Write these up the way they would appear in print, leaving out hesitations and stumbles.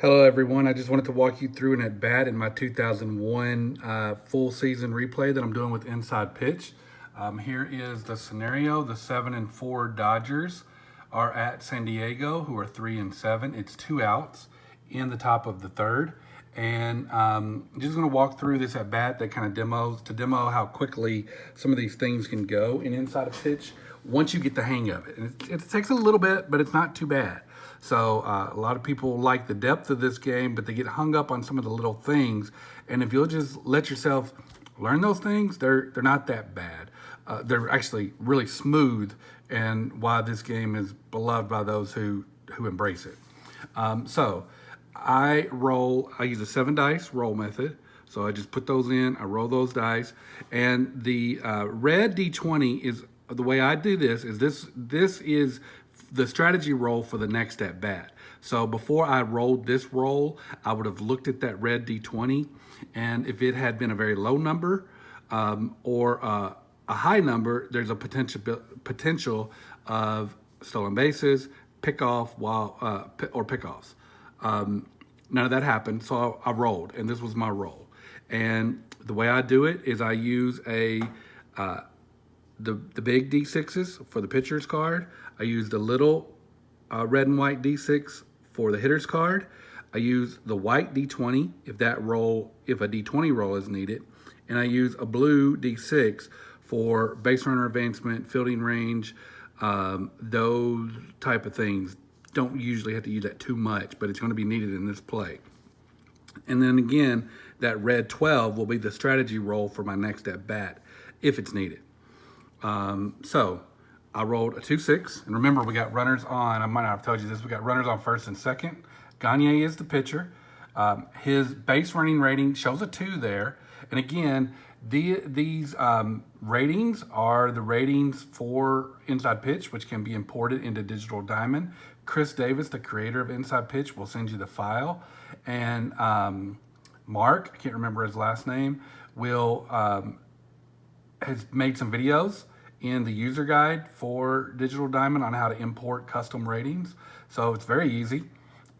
Hello, everyone. I just wanted to walk you through an at-bat in my 2001 full season replay that I'm doing with Inside Pitch. Here is the scenario. The 7-4 Dodgers are at San Diego, who are 3-7. It's 2 outs in the top of the third. And I'm just going to walk through this at-bat that kind of demo how quickly some of these things can go in Inside a Pitch once you get the hang of it. And it takes a little bit, but it's not too bad. So a lot of people like the depth of this game, but they get hung up on some of the little things. And if you'll just let yourself learn those things, they're not that bad. They're actually really smooth, and why this game is beloved by those who embrace it. So I use a 7 dice roll method. So I just put those in, I roll those dice, and the red D20 is the way I do this. This is the strategy roll for the next at bat. So before I rolled this roll, I would have looked at that red D20, and if it had been a very low number or a high number, there's a potential of stolen bases, pickoff or pickoffs. None of that happened, so I rolled, and this was my roll. And the way I do it is I use the big D6s for the pitcher's card. I use the little red and white D6 for the hitter's card. I use the white D20 if a D20 roll is needed. And I use a blue D6 for base runner advancement, fielding range, those type of things. Don't usually have to use that too much, but it's going to be needed in this play. And then again, that red 12 will be the strategy roll for my next at bat if it's needed. So I rolled a 2-6, and remember we got runners on. I might not have told you this. We got runners on first and second. Gagne is the pitcher. His base running rating shows a 2 there. And again, these ratings are the ratings for Inside Pitch, which can be imported into Digital Diamond. Chris Davis, the creator of Inside Pitch, will send you the file. And Mark, I can't remember his last name, has made some videos in the user guide for Digital Diamond on how to import custom ratings. So it's very easy.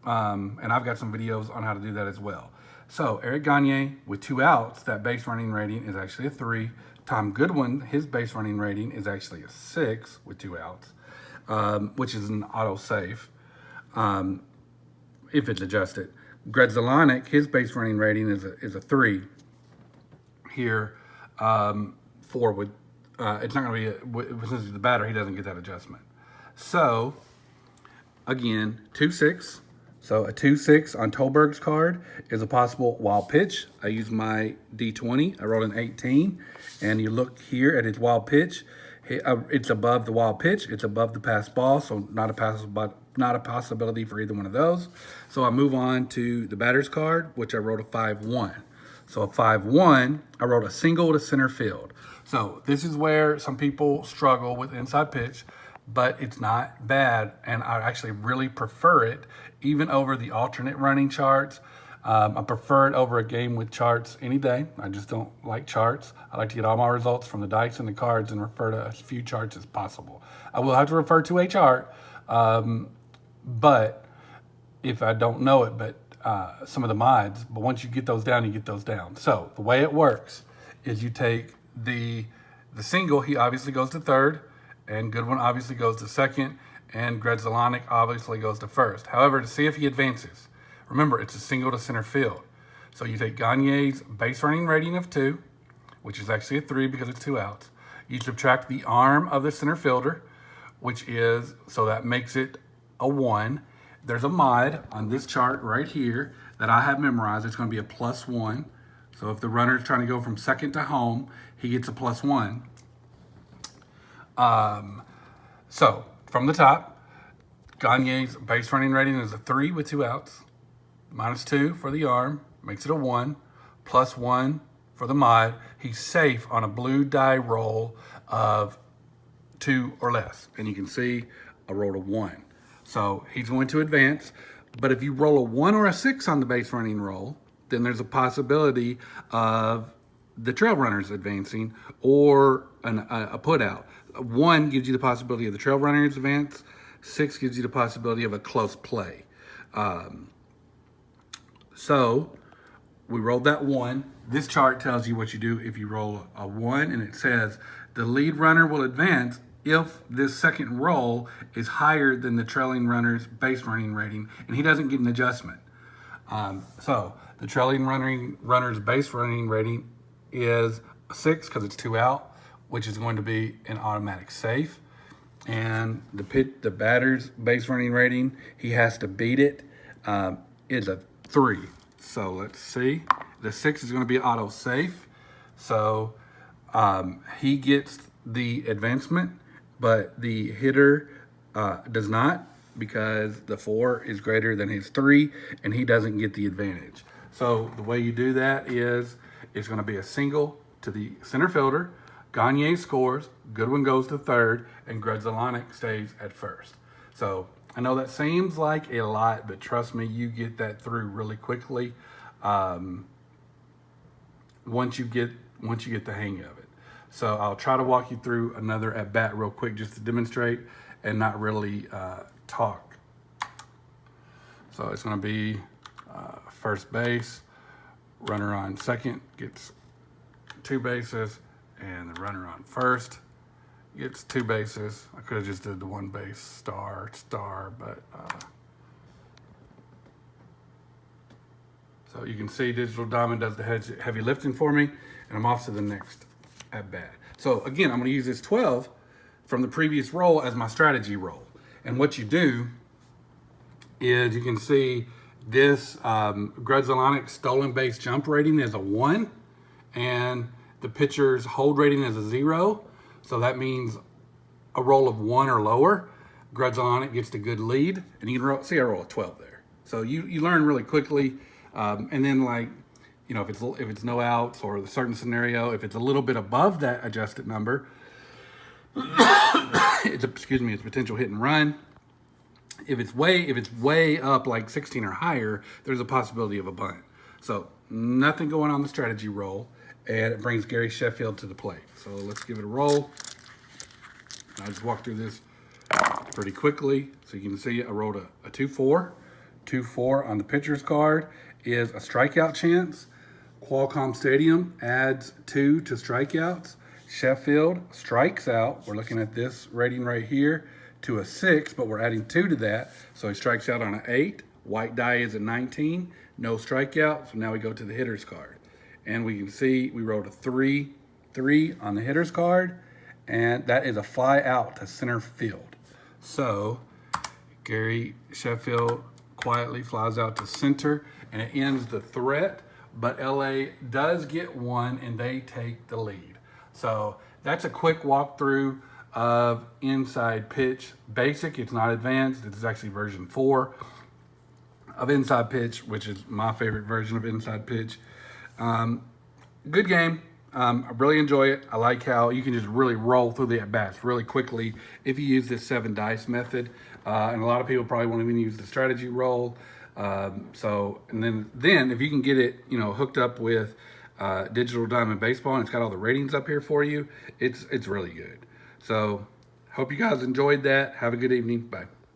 And I've got some videos on how to do that as well. So Eric Gagne with 2 outs, that base running rating is actually a 3. Tom Goodwin, his base running rating is actually a 6 with 2 outs, which is an auto save if it's adjusted. Greg Zelenik, his base running rating is a 3 here. 4 with it's not going to be since he's the batter, he doesn't get that adjustment. So again, 2-6. So a 2-6 on Tolberg's card is a possible wild pitch. I use my D20. I rolled an 18, and you look here at his wild pitch. It's above the wild pitch. It's above the passed ball, so not a possibility for either one of those. So I move on to the batter's card, which I wrote a 5-1. So a 5-1, I wrote a single to center field. So this is where some people struggle with Inside Pitch, but it's not bad, and I actually really prefer it even over the alternate running charts. I prefer it over a game with charts any day. I just don't like charts. I like to get all my results from the dice and the cards and refer to as few charts as possible. I will have to refer to a chart, but if I don't know it, but some of the mods, but once you get those down, you get those down. So the way it works is you take the single, he obviously goes to third, and Goodwin obviously goes to second, and Greg Zelenik obviously goes to first. However, to see if he advances, remember, it's a single to center field. So you take Gagne's base running rating of 2, which is actually a 3 because it's 2 outs. You subtract the arm of the center fielder, so that makes it a 1. There's a mod on this chart right here that I have memorized. It's going to be a +1. So if the runner is trying to go from second to home, he gets a +1. So from the top, Gagne's base running rating is a 3 with 2 outs, -2 for the arm, makes it a 1, +1 for the mod. He's safe on a blue die roll of 2 or less. And you can see I rolled a 1. So he's going to advance. But if you roll a 1 or a 6 on the base running roll, then there's a possibility of the trail runners advancing or a put out. 1 gives you the possibility of the trail runners advance. 6 gives you the possibility of a close play. So we rolled that 1. This chart tells you what you do if you roll a 1, and it says the lead runner will advance if this second roll is higher than the trailing runner's base running rating, and he doesn't get an adjustment. So the trailing runner's base running rating is 6 because it's 2 out, which is going to be an automatic safe. And the batter's base running rating, he has to beat it, is a 3. So let's see. The 6 is going to be auto safe. So he gets the advancement, but the hitter does not, because the 4 is greater than his 3 and he doesn't get the advantage. So the way you do that is it's going to be a single to the center fielder. Gagne scores, Goodwin goes to third, and Grudzielanek stays at first. So I know that seems like a lot, but trust me, you get that through really quickly once you get the hang of it. So I'll try to walk you through another at bat real quick just to demonstrate and not really talk. So it's going to be first base, runner on second gets 2 bases, and the runner on first gets 2 bases. I could have just did the 1 base star, but so you can see Digital Diamond does the heavy lifting for me, and I'm off to the next at bat. So again, I'm going to use this 12 from the previous roll as my strategy roll. And what you do is you can see this Grudzielanek stolen base jump rating is a 1, and the pitcher's hold rating is a 0. So that means a roll of 1 or lower, Grudzielanek gets the good lead, and you can see I roll a 12 there. So you learn really quickly, and then like, you know, if it's no outs or a certain scenario, if it's a little bit above that adjusted number, it's potential hit and run. If it's way up like 16 or higher, there's a possibility of a bunt. So nothing going on the strategy roll, and it brings Gary Sheffield to the plate. So let's give it a roll. I'll just walk through this pretty quickly. So you can see I rolled a 2-4. 2-4 on the pitcher's card is a strikeout chance. Qualcomm Stadium adds 2 to strikeouts. Sheffield strikes out. We're looking at this rating right here to a 6, but we're adding 2 to that. So he strikes out on an 8. White die is a 19. No strikeout. So now we go to the hitter's card. And we can see we rolled a 3 on the hitter's card, and that is a fly out to center field. So Gary Sheffield quietly flies out to center, and it ends the threat, but LA does get 1, and they take the lead. So that's a quick walkthrough of Inside Pitch Basic. It's not advanced. It's actually version 4 of Inside Pitch, which is my favorite version of Inside Pitch. Good game. I really enjoy it. I like how you can just really roll through the at-bats really quickly if you use this 7 dice method. And a lot of people probably won't even use the strategy roll. And then if you can get it, you know, hooked up with Digital Diamond Baseball, and it's got all the ratings up here for you, it's really good. So hope you guys enjoyed that. Have a good evening. Bye.